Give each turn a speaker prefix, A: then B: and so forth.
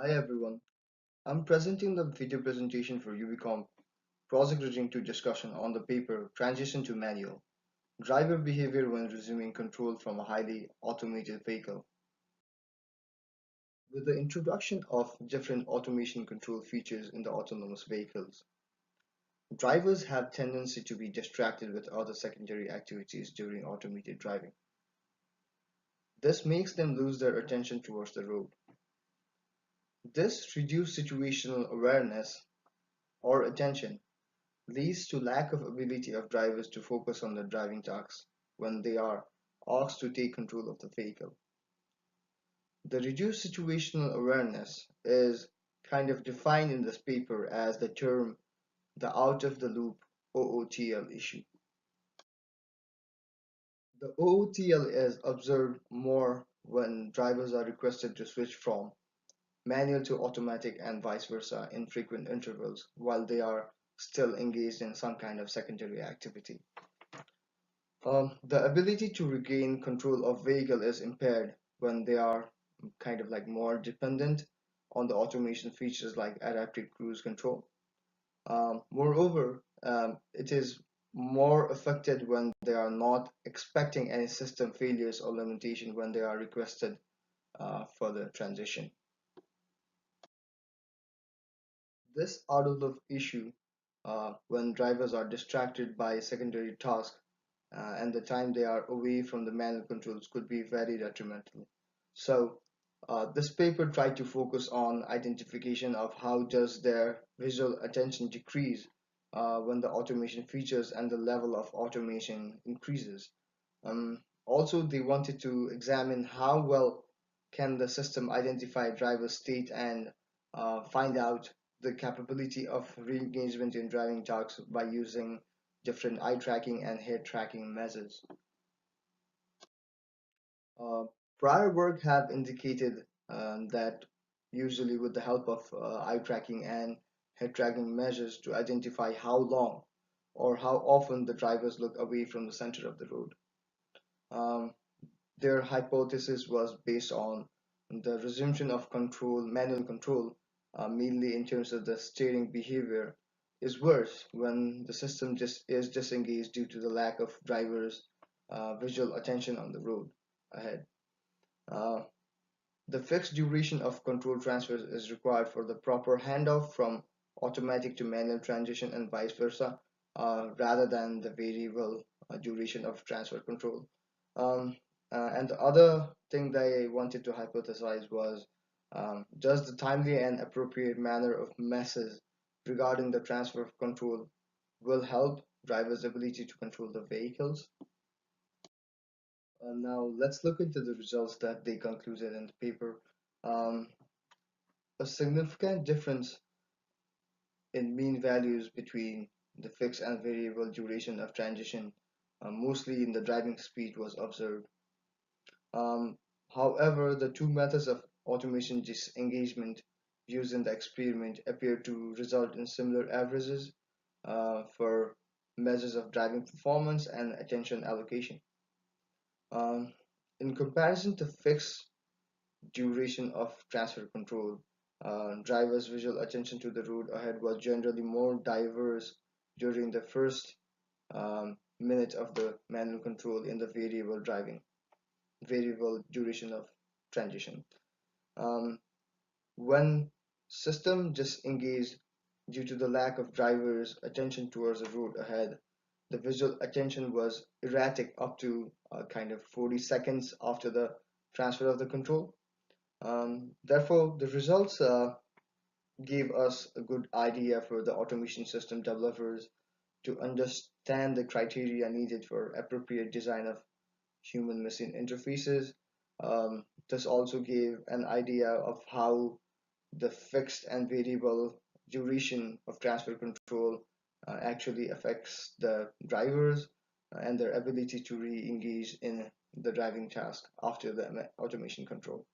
A: Hi everyone, I'm presenting the video presentation for UBCom project reading to discussion on the paper Transition to Manual, Driver Behavior when Resuming Control from a Highly Automated Vehicle. With the introduction of different automation control features in the autonomous vehicles, drivers have tendency to be distracted with other secondary activities during automated driving. This makes them lose their attention towards the road. This reduced situational awareness or attention leads to lack of ability of drivers to focus on their driving tasks when they are asked to take control of the vehicle. The reduced situational awareness is kind of defined in this paper as the term the out of the loop OOTL issue. The OOTL is observed more when drivers are requested to switch from manual to automatic and vice versa in frequent intervals while they are still engaged in some kind of secondary activity. The ability to regain control of vehicle is impaired when they are kind of like more dependent on the automation features like adaptive cruise control. Moreover, it is more affected when they are not expecting any system failures or limitation when they are requested for the transition. This out of the issue when drivers are distracted by secondary tasks and the time they are away from the manual controls could be very detrimental. So this paper tried to focus on identification of how does their visual attention decrease when the automation features and the level of automation increases. Also, they wanted to examine how well can the system identify driver state and find out the capability of re-engagement in driving tasks by using different eye tracking and head tracking methods. Uh, Prior work have indicated that usually with the help of eye tracking and head tracking measures to identify how long or how often the drivers look away from the center of the road. Um, their hypothesis was based on the resumption of control, manual control, mainly in terms of the steering behavior, is worse when the system just is disengaged due to the lack of drivers' visual attention on the road ahead. Uh, the fixed duration of control transfers is required for the proper handoff from automatic to manual transition and vice versa, rather than the variable duration of transfer control. Um, and the other thing they wanted to hypothesize was does the timely and appropriate manner of message regarding the transfer of control will help drivers' ability to control the vehicles? Now let's look into the results that they concluded in the paper. Um, a significant difference in mean values between the fixed and variable duration of transition, mostly in the driving speed, was observed. Um, However, the two methods of automation disengagement used in the experiment appear to result in similar averages for measures of driving performance and attention allocation. Um, in comparison to fixed duration of transfer control, drivers' visual attention to the road ahead was generally more diverse during the first minute of the manual control in the variable duration of transition. Um, when system disengaged due to the lack of drivers' attention towards the road ahead, the visual attention was erratic up to kind of 40 seconds after the transfer of the control. Therefore, the results gave us a good idea for the automation system developers to understand the criteria needed for appropriate design of human machine interfaces. This also gave an idea of how the fixed and variable duration of transfer control actually affects the drivers and their ability to re-engage in the driving task after the automation control.